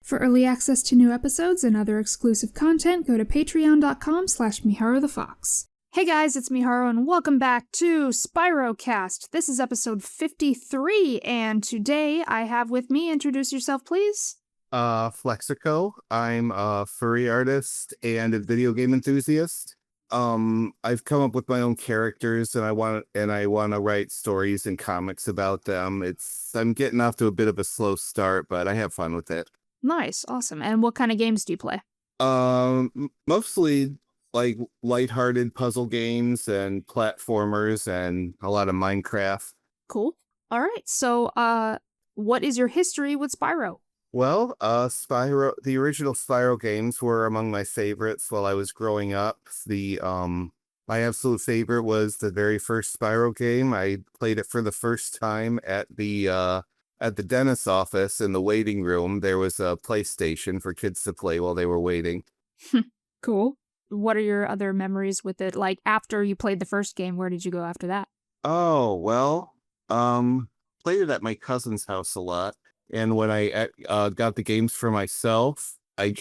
For early access to new episodes and other exclusive content, go to patreon.com/MiharuTheFox. Hey guys, it's Miharu and welcome back to SpyroCast. This is episode 53, and today I have with me, introduce yourself please. Flexico. I'm a furry artist and a video game enthusiast. I've come up with my own characters and I want to write stories and comics about them. I'm getting off to a bit of a slow start, but I have fun with it. Nice, awesome. And what kind of games do you play? Mostly like lighthearted puzzle games and platformers and a lot of Minecraft. Cool. All right. So, what is your history with Spyro? Well, the original Spyro games were among my favorites while I was growing up. My absolute favorite was the very first Spyro game. I played it for the first time at the dentist's office in the waiting room. There was a PlayStation for kids to play while they were waiting. Cool. What are your other memories with it? Like, after you played the first game, where did you go after that? Oh, well, played it at my cousin's house a lot. And when I got the games for myself, I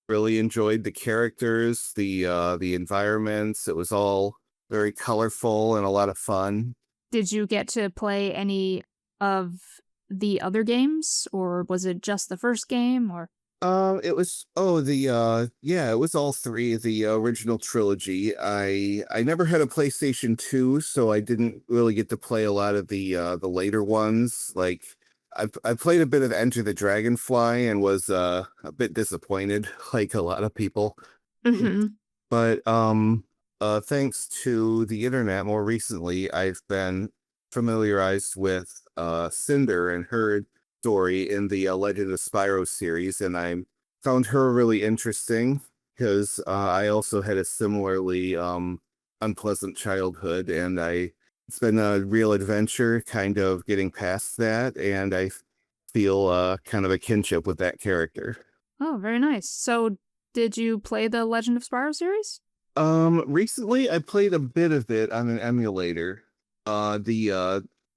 really enjoyed the characters, the environments. It was all very colorful and a lot of fun. Did you get to play any of the other games, or was it just the first game, or? It was it was all three of the original trilogy. I never had a PlayStation 2, so I didn't really get to play a lot of the later ones. Like I played a bit of Enter the Dragonfly and was a bit disappointed, like a lot of people. Mm-hmm. But thanks to the internet more recently, I've been familiarized with Cinder and her story in the Legend of Spyro series, and I found her really interesting because I also had a similarly unpleasant childhood, and it's been a real adventure kind of getting past that, and I feel kind of a kinship with that character. Oh, very nice. So, did you play the Legend of Spyro series? Recently I played a bit of it on an emulator.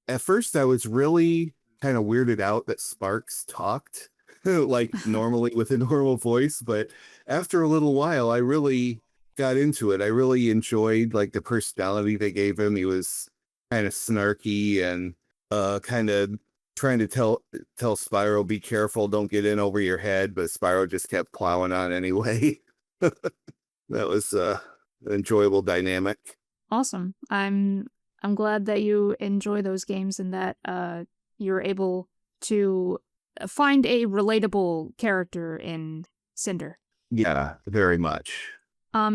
At first I was really kind of weirded out that Sparks talked like normally with a normal voice, but after a little while I really got into it. I really enjoyed like the personality they gave him. He was kind of snarky and kind of trying to tell Spyro, be careful, don't get in over your head, but Spyro just kept plowing on anyway. That was an enjoyable dynamic. Awesome. I'm glad that you enjoy those games and that you're able to find a relatable character in Cinder. Yeah, very much.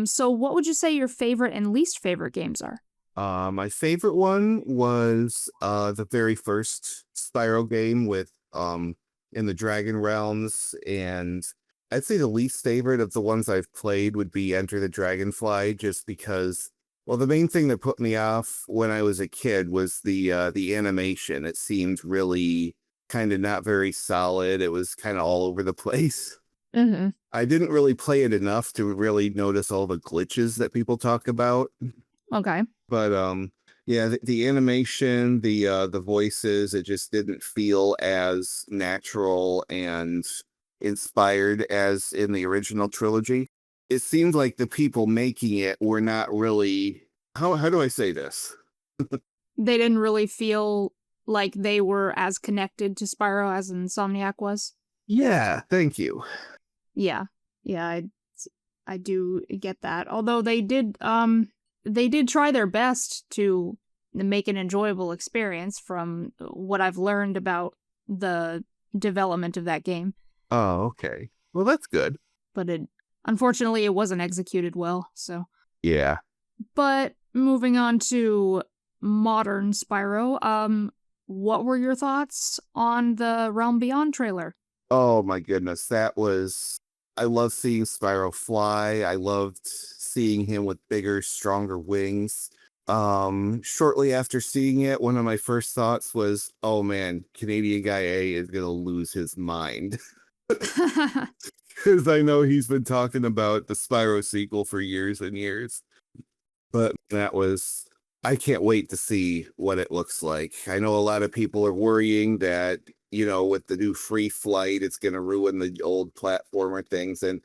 So what would you say your favorite and least favorite games are? My favorite one was the very first Spyro game with in the Dragon Realms, and I'd say the least favorite of the ones I've played would be Enter the Dragonfly, just because, well, the main thing that put me off when I was a kid was the animation. It seemed really kind of not very solid. It was kind of all over the place. Mm-hmm. I didn't really play it enough to really notice all the glitches that people talk about. Okay. But yeah, the animation, the voices, it just didn't feel as natural and inspired as in the original trilogy. It seemed like the people making it were not really, how do I say this? They didn't really feel like they were as connected to Spyro as Insomniac was? Yeah, thank you. Yeah, I do get that. Although they did try their best to make an enjoyable experience from what I've learned about the development of that game. Oh, okay. Well, that's good. But unfortunately, it wasn't executed well, so. Yeah. But moving on to modern Spyro, what were your thoughts on the Realm Beyond trailer? Oh my goodness, I love seeing Spyro fly. I loved seeing him with bigger, stronger wings. Shortly after seeing it, one of my first thoughts was, oh man, Canadian Guy A is gonna lose his mind. Because I know he's been talking about the Spyro sequel for years and years. But I can't wait to see what it looks like. I know a lot of people are worrying that with the new free flight, it's going to ruin the old platformer things. And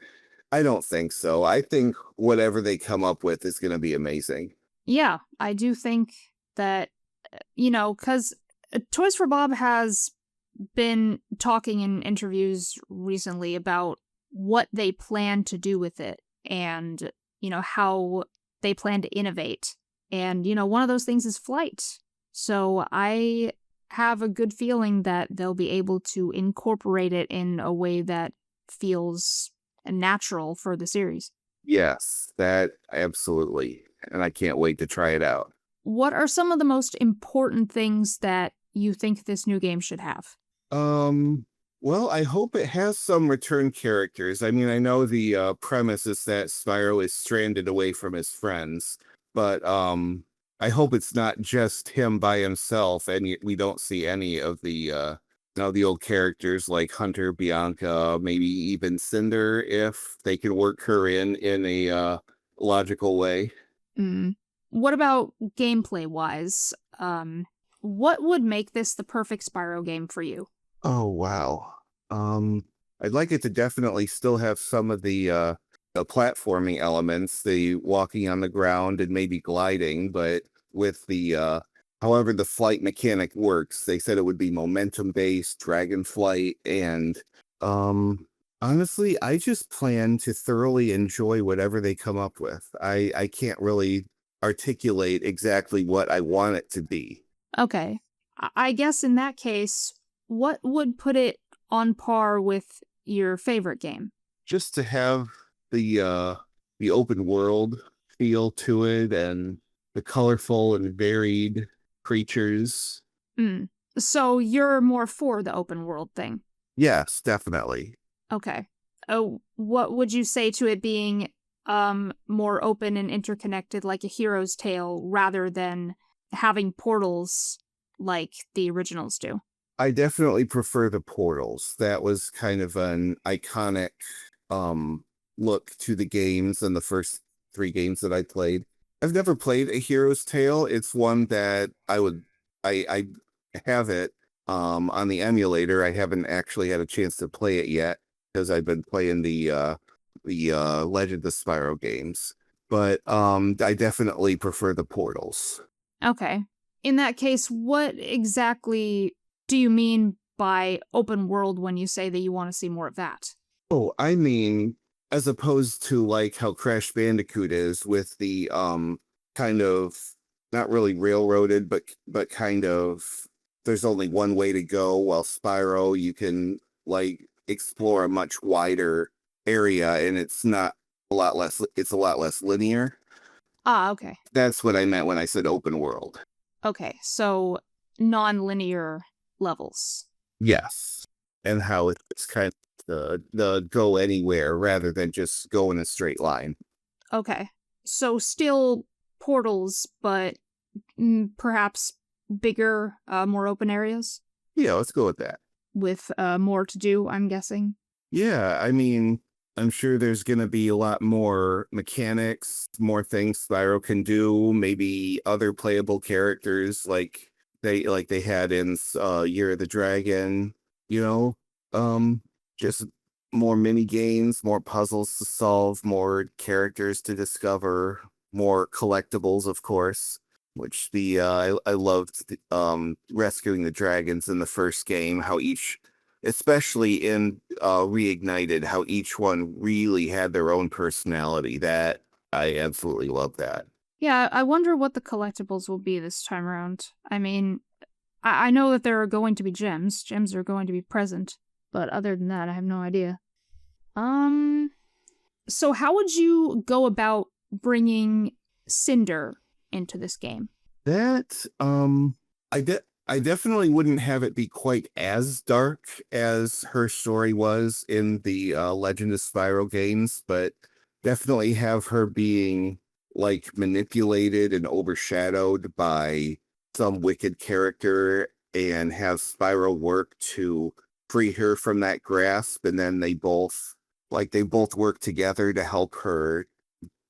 I don't think so. I think whatever they come up with is going to be amazing. Yeah, I do think that, because Toys for Bob has been talking in interviews recently about what they plan to do with it and, how they plan to innovate. And, one of those things is flight. So I have a good feeling that they'll be able to incorporate it in a way that feels natural for the series. Yes, that absolutely. And I can't wait to try it out. What are some of the most important things that you think this new game should have? Well, I hope it has some return characters. I mean, I know the premise is that Spyro is stranded away from his friends, but I hope it's not just him by himself, and we don't see any of the old characters like Hunter, Bianca, maybe even Cinder, if they can work her in a logical way. Mm. What about gameplay-wise? What would make this the perfect Spyro game for you? Oh, wow. I'd like it to definitely still have some of the platforming elements, the walking on the ground and maybe gliding, but with the however the flight mechanic works, they said it would be momentum based, dragon flight, and honestly, I just plan to thoroughly enjoy whatever they come up with. I can't really articulate exactly what I want it to be. Okay. I guess in that case, what would put it on par with your favorite game? Just to have the open world feel to it and the colorful and varied creatures. Mm. So you're more for the open world thing? Yes, definitely. Okay. Oh, what would you say to it being more open and interconnected like a hero's tale rather than having portals like the originals do? I definitely prefer the portals. That was kind of an iconic look to the games and the first 3 games that I played. I've never played a Hero's Tale. It's one that I have it on the emulator. I haven't actually had a chance to play it yet because I've been playing the Legend of Spyro games. But I definitely prefer the portals. Okay. In that case, what exactly do you mean by open world when you say that you want to see more of that? Oh, I mean, as opposed to like how Crash Bandicoot is with the kind of not really railroaded, but kind of there's only one way to go, while Spyro you can like explore a much wider area and it's a lot less linear. Ah, okay. That's what I meant when I said open world. Okay, so non-linear levels. Yes. And how it's kind of the go anywhere rather than just go in a straight line. Okay. So still portals, but perhaps bigger, more open areas? Yeah, let's go with that. With more to do, I'm guessing. Yeah, I mean, I'm sure there's going to be a lot more mechanics, more things Spyro can do, maybe other playable characters like they had in Year of the Dragon, you know. Just more mini games, more puzzles to solve, more characters to discover, more collectibles, of course. Which I loved rescuing the dragons in the first game, how each, especially in Reignited, how each one really had their own personality. That I absolutely love that. Yeah, I wonder what the collectibles will be this time around. I mean, I know that there are going to be gems. Gems are going to be present. But other than that, I have no idea. So how would you go about bringing Cinder into this game? That I definitely wouldn't have it be quite as dark as her story was in the Legend of Spyro games, but definitely have her being like manipulated and overshadowed by some wicked character and have Spyro work to free her from that grasp, and then they both work together to help her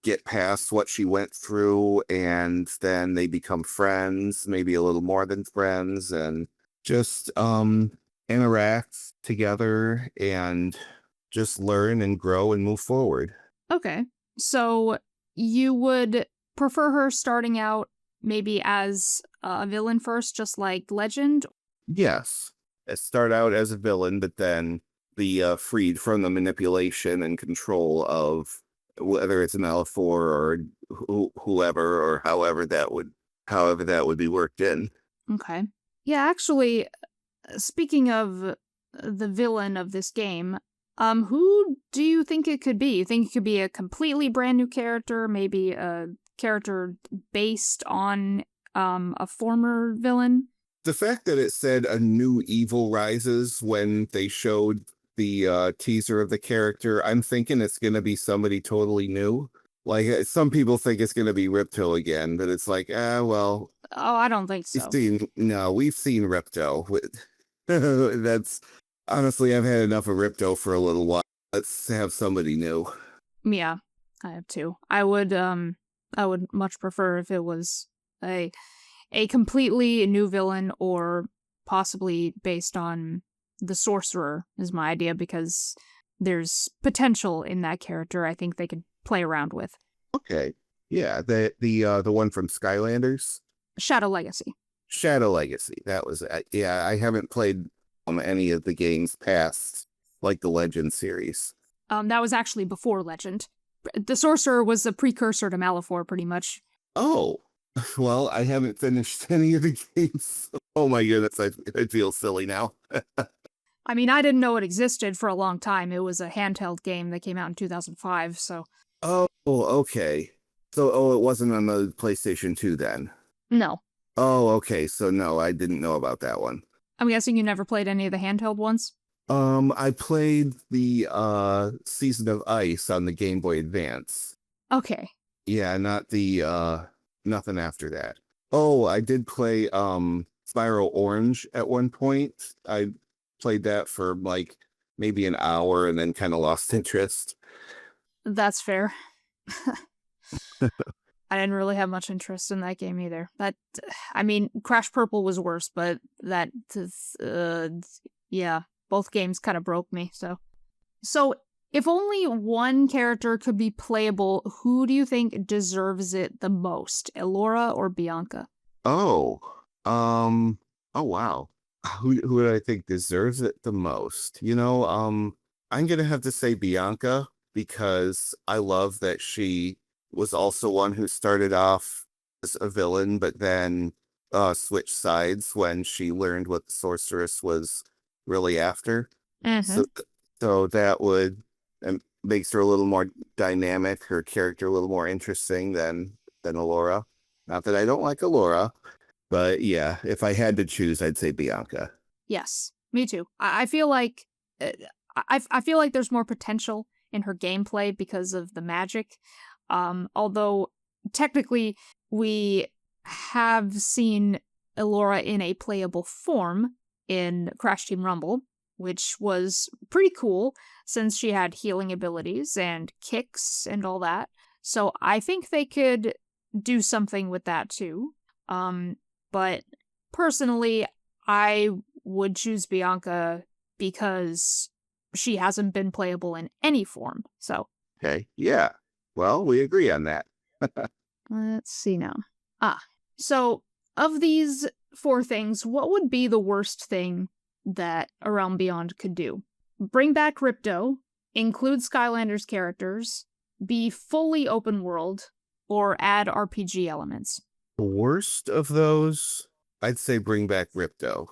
get past what she went through, and then they become friends, maybe a little more than friends, and just interact together and just learn and grow and move forward. Okay. So you would prefer her starting out maybe as a villain first, just like Legend? Yes, start out as a villain, but then be freed from the manipulation and control of whether it's an L4 or whoever or however that would be worked in. Okay. Yeah, actually, speaking of the villain of this game, who do you think it could be? You think it could be a completely brand new character, maybe a character based on a former villain? The fact that it said a new evil rises when they showed the teaser of the character, I'm thinking it's going to be somebody totally new. Like some people think it's going to be Ripto again, but it's like, well, Oh, I don't think so. we've seen Ripto. That's honestly, I've had enough of Ripto for a little while. Let's have somebody new. Yeah, I have too. I would much prefer if it was a completely new villain or possibly based on the sorcerer is my idea because there's potential in that character I think they could play around with. Okay. Yeah, the one from Skylanders. Shadow Legacy. Shadow Legacy. That was yeah, I haven't played any of the games past like the Legend series. That was actually before Legend. The sorcerer was a precursor to Malefor pretty much. Oh. Well, I haven't finished any of the games. Oh my goodness, I feel silly now. I mean, I didn't know it existed for a long time. It was a handheld game that came out in 2005, so... Oh, okay. So, it wasn't on the PlayStation 2 then? No. Oh, okay. So, no, I didn't know about that one. I'm guessing you never played any of the handheld ones? I played the Season of Ice on the Game Boy Advance. Okay. Yeah, not the nothing after that. Oh, I did play Spyro Orange at one point. I played that for like maybe an hour and then kind of lost interest. That's fair. I didn't really have much interest in that game either. I mean, Crash Purple was worse, but yeah, both games kind of broke me, so. So, if only one character could be playable, who do you think deserves it the most, Elora or Bianca? Oh, oh wow. Who do I think deserves it the most? I'm gonna have to say Bianca because I love that she was also one who started off as a villain, but then switched sides when she learned what the sorceress was really after. Mm-hmm. So that would makes her a little more dynamic, her character a little more interesting than Elora. Not that I don't like Elora, but yeah, if I had to choose, I'd say Bianca. Yes, me too. I feel like I feel like there's more potential in her gameplay because of the magic. Although technically we have seen Elora in a playable form in Crash Team Rumble, which was pretty cool since she had healing abilities and kicks and all that. So I think they could do something with that too. But personally, I would choose Bianca because she hasn't been playable in any form. So. Okay, yeah. Well, we agree on that. Let's see now. So of these four things, what would be the worst thing that A Realm Beyond could do? Bring back Ripto, include Skylanders characters, be fully open world, or add RPG elements? The worst of those, I'd say bring back Ripto.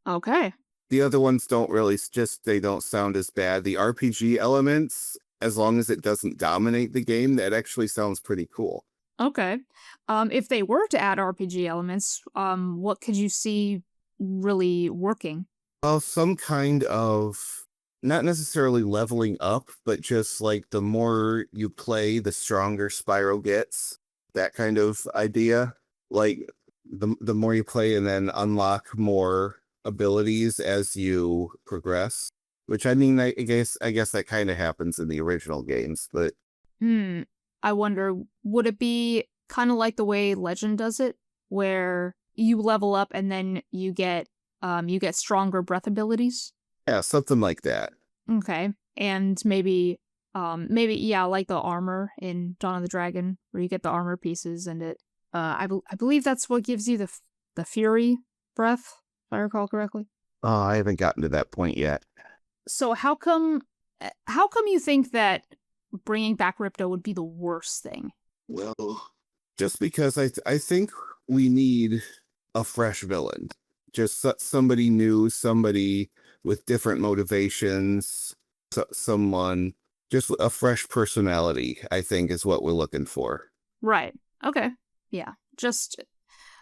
Okay. The other ones they don't sound as bad. The RPG elements, as long as it doesn't dominate the game, that actually sounds pretty cool. Okay. If they were to add RPG elements, what could you see really working? Well, some kind of, not necessarily leveling up, but just like the more you play, the stronger Spyro gets. That kind of idea. Like the more you play and then unlock more abilities as you progress. Which I mean, I guess that kind of happens in the original games, but I wonder, would it be kind of like the way Legend does it, where you level up and then you get you get stronger breath abilities. Yeah, something like that. Okay. And maybe yeah, like the armor in Dawn of the Dragon, where you get the armor pieces, and it I believe that's what gives you the fury breath, if I recall correctly. Oh, I haven't gotten to that point yet. So how come you think that bringing back Ripto would be the worst thing? Well, just because I think we need a fresh villain. Just somebody new, somebody with different motivations, someone, just a fresh personality, I think is what we're looking for. Right. Okay. Yeah. Just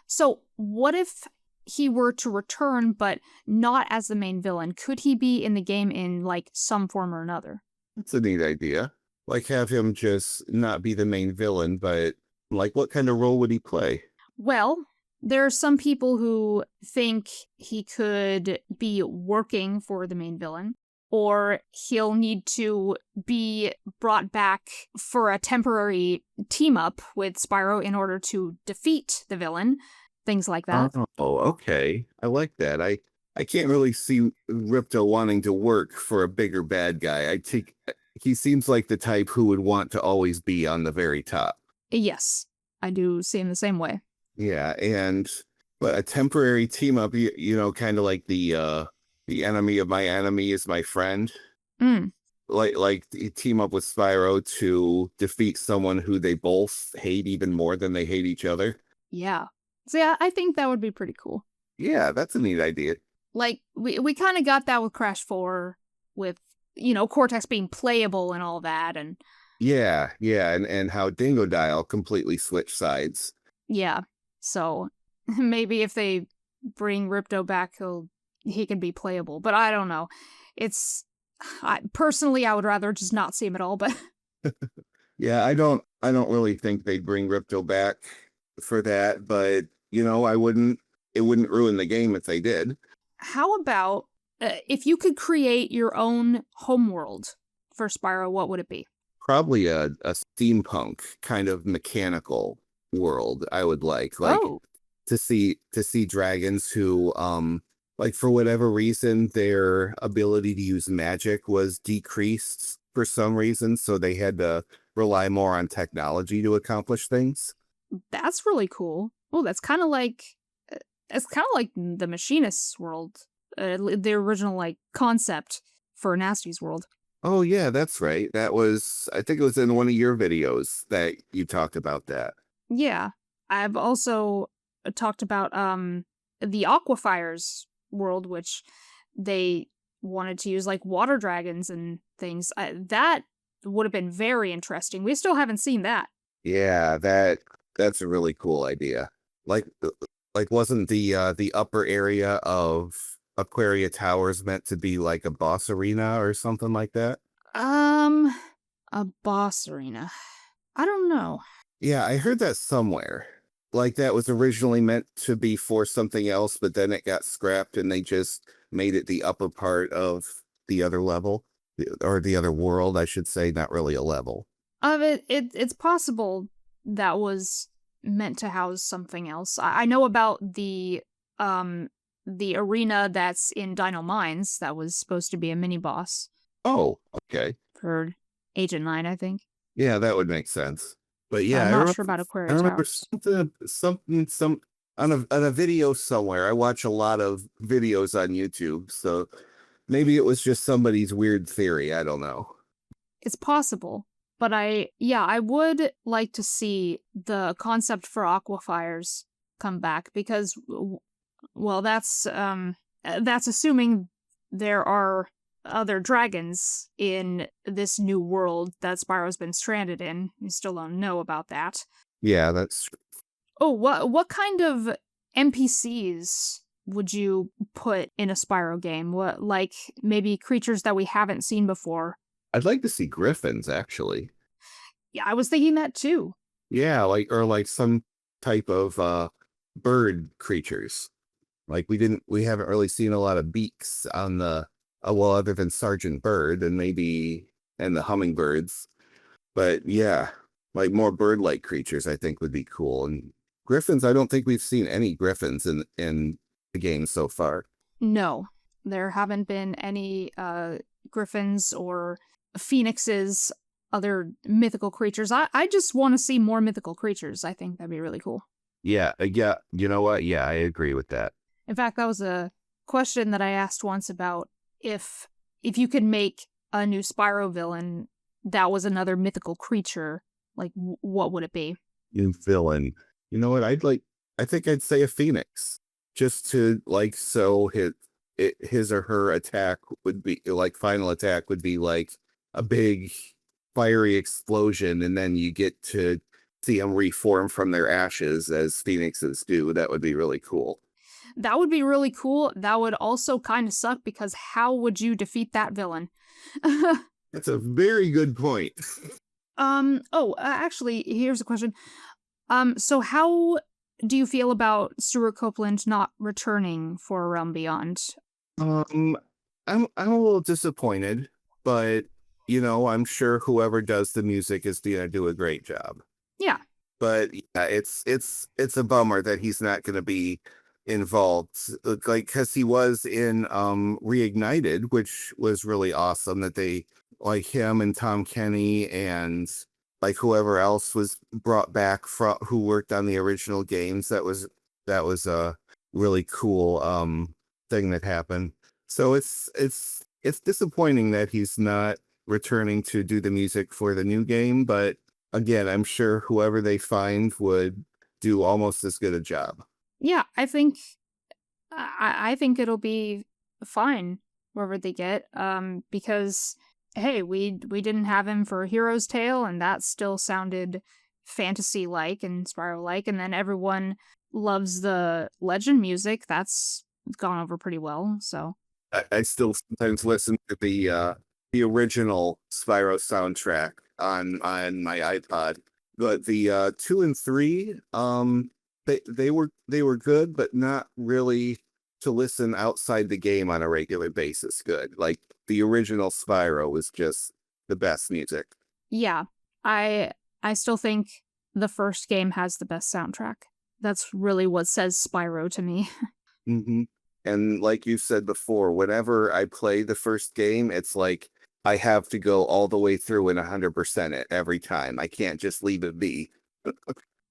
so what if he were to return but not as the main villain? Could he be in the game in like some form or another? That's a neat idea. Like have him just not be the main villain, but like what kind of role would he play? Well, there are some people who think he could be working for the main villain, or he'll need to be brought back for a temporary team up with Spyro in order to defeat the villain. Things like that. Oh, okay. I like that. I can't really see Ripto wanting to work for a bigger bad guy. He seems like the type who would want to always be on the very top. Yes, I do see him the same way. Yeah, but a temporary team up, you know, kind of like the enemy of my enemy is my friend. Mm. Like you team up with Spyro to defeat someone who they both hate even more than they hate each other. Yeah. So yeah, I think that would be pretty cool. Yeah, that's a neat idea. Like, we kind of got that with Crash 4, with, you know, Cortex being playable and all that, and... Yeah, and how Dingo Dial completely switched sides. Yeah, so maybe if they bring Ripto back, he can be playable, but I don't know. Personally, I would rather just not see him at all, but... Yeah, I don't really think they'd bring Ripto back for that, but, you know, it wouldn't ruin the game if they did. How about if you could create your own homeworld for Spyro, what would it be? Probably a steampunk kind of mechanical world. I would like to see dragons who like for whatever reason their ability to use magic was decreased for some reason, so they had to rely more on technology to accomplish things. That's really cool. Oh, that's kind of like the Machinist's world, the original like concept for Nasty's world. Oh yeah, that's right. I think it was in one of your videos that you talked about that. Yeah, I've also talked about the Aquafires world, which they wanted to use like water dragons and things. That would have been very interesting. We still haven't seen that. Yeah, that's a really cool idea. Like wasn't the upper area of Aquaria Towers meant to be like a boss arena or something like that? A boss arena. I don't know. Yeah, I heard that somewhere. Like that was originally meant to be for something else, but then it got scrapped and they just made it the upper part of the other level, or the other world, I should say, not really a level. It's possible that was meant to house something else. I know about the arena that's in Dino Mines that was supposed to be a mini boss. Oh, okay. For Agent 9, I think. Yeah, that would make sense. But yeah, I'm not sure about Aquaria Towers. I remember something on a video somewhere. I watch a lot of videos on YouTube, so maybe it was just somebody's weird theory. I don't know. It's possible. But I would like to see the concept for Aquafires come back, because, well, that's assuming there are other dragons in this new world that Spyro's been stranded in. We still don't know about that. Yeah, that's... Oh, what kind of NPCs would you put in a Spyro game? What, like, maybe creatures that we haven't seen before? I'd like to see griffins, actually. Yeah, I was thinking that too. Yeah, like some type of bird creatures. Like we haven't really seen a lot of beaks on the well, other than Sergeant Bird and the hummingbirds. But yeah, like more bird-like creatures I think would be cool. And griffins, I don't think we've seen any griffins in the game so far. No, there haven't been any griffins or phoenixes, other mythical creatures. I just want to see more mythical creatures. I think that'd be really cool. Yeah, yeah. You know what? Yeah, I agree with that. In fact, that was a question that I asked once about if you could make a new Spyro villain that was another mythical creature, like what would it be? New villain. You know what? I think I'd say a phoenix, just to like so his or her attack would be like final attack would be like a big fiery explosion, and then you get to see them reform from their ashes as phoenixes do. That would be really cool. That would be really cool. That would also kind of suck because how would you defeat that villain? That's a very good point. Actually, here's a question. So how do you feel about Stuart Copeland not returning for A Realm Beyond? I'm a little disappointed, but you know, I'm sure whoever does the music is gonna do a great job. Yeah. But yeah, it's a bummer that he's not gonna be involved, like because he was in Reignited, which was really awesome that they like him and Tom Kenny and like whoever else was brought back from who worked on the original games. That was a really cool thing that happened. So it's disappointing that he's not returning to do the music for the new game, but again, I'm sure whoever they find would do almost as good a job. Yeah, I think it'll be fine wherever they get. Because hey, we didn't have him for Hero's Tale, and that still sounded fantasy-like and Spyro-like, and then everyone loves the Legend music. That's gone over pretty well, so. I still sometimes listen to the original Spyro soundtrack on my iPod, but the 2 and 3 they were good, but not really to listen outside the game on a regular basis good. Like the original Spyro was just the best music. Yeah, I still think the first game has the best soundtrack. That's really what says Spyro to me. Mm-hmm. And like you said before, whenever I play the first game, it's like I have to go all the way through and 100% it every time. I can't just leave it be.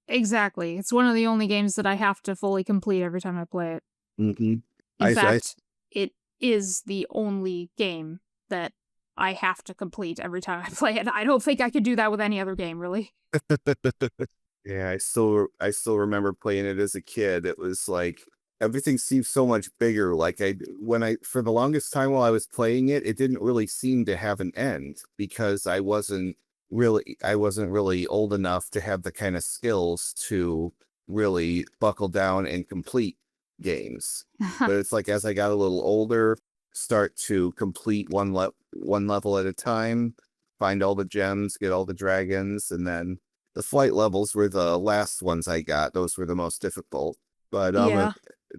Exactly. It's one of the only games that I have to fully complete every time I play it. Mm-hmm. In fact, it is the only game that I have to complete every time I play it. I don't think I could do that with any other game, really. Yeah, I still remember playing it as a kid. It was like everything seemed so much bigger. Like for the longest time while I was playing it, it didn't really seem to have an end because I wasn't really old enough to have the kind of skills to really buckle down and complete games. But it's like as I got a little older, start to complete one level at a time, find all the gems, get all the dragons, and then the flight levels were the last ones I got. Those were the most difficult. But Yeah.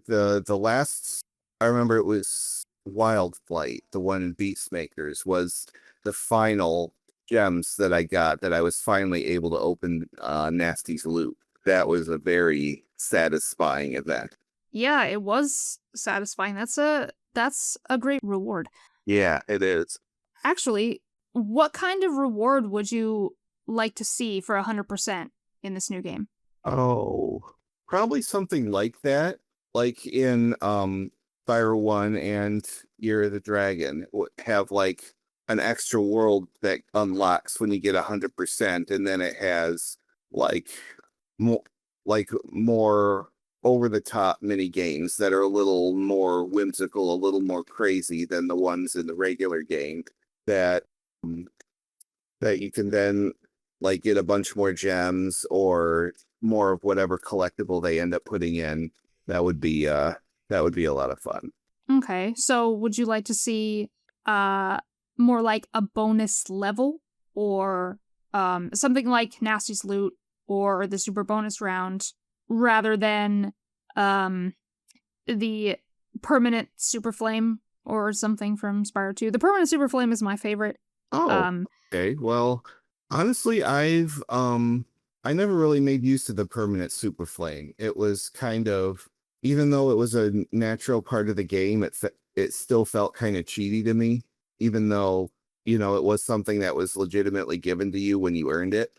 the last I remember it was Wild Flight, the one in Beastmakers, was the final gems that I got that I was finally able to open Nasty's loot. That was a very satisfying event. Yeah, it was satisfying. That's a great reward. Yeah, it is. Actually, what kind of reward would you like to see for 100% in this new game? Oh, probably something like that. Like in Spyro 1 and Year of the Dragon, it would have like an extra world that unlocks when you get 100%, and then it has like more over the top mini games that are a little more whimsical, a little more crazy than the ones in the regular game that that you can then like get a bunch more gems or more of whatever collectible they end up putting in. That would be a lot of fun. Okay, so would you like to see more like a bonus level or something like Nasty's Loot or the super bonus round rather than the permanent super flame or something from Spyro 2? The permanent super flame is my favorite. Oh, okay. Well, honestly, I never really made use of the permanent super flame. It was kind of even though it was a natural part of the game, it still felt kind of cheaty to me, even though, it was something that was legitimately given to you when you earned it.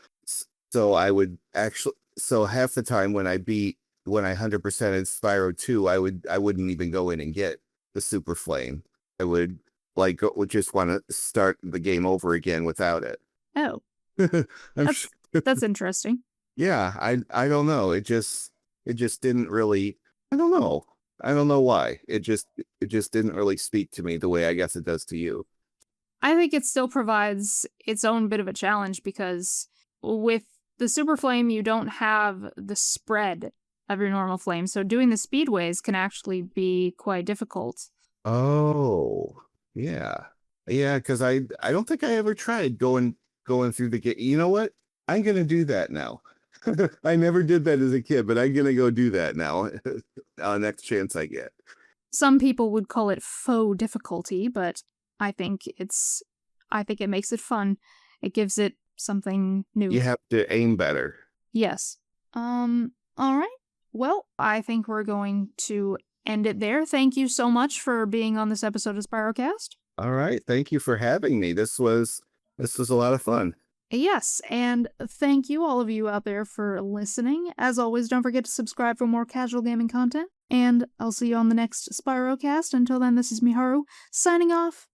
So I would actually, so half the time when I 100% in Spyro 2, I wouldn't even go in and get the Super Flame. I would would just want to start the game over again without it. Oh, I'm that's interesting. Yeah, I don't know. It just didn't really. I don't know. I don't know why. It just didn't really speak to me the way I guess it does to you. I think it still provides its own bit of a challenge because with the Super Flame, you don't have the spread of your normal flame, so doing the speedways can actually be quite difficult. Oh, yeah. Yeah, because I don't think I ever tried going through the game. You know what? I'm gonna do that now. I never did that as a kid, but I'm gonna go do that now. Next chance I get. Some people would call it faux difficulty, but I think it makes it fun. It gives it something new. You have to aim better. Yes. All right. Well, I think we're going to end it there. Thank you so much for being on this episode of SpyroCast. All right. Thank you for having me. This was a lot of fun. Yes, and thank you all of you out there for listening. As always, don't forget to subscribe for more casual gaming content, and I'll see you on the next SpyroCast. Until then, this is Miharu, signing off.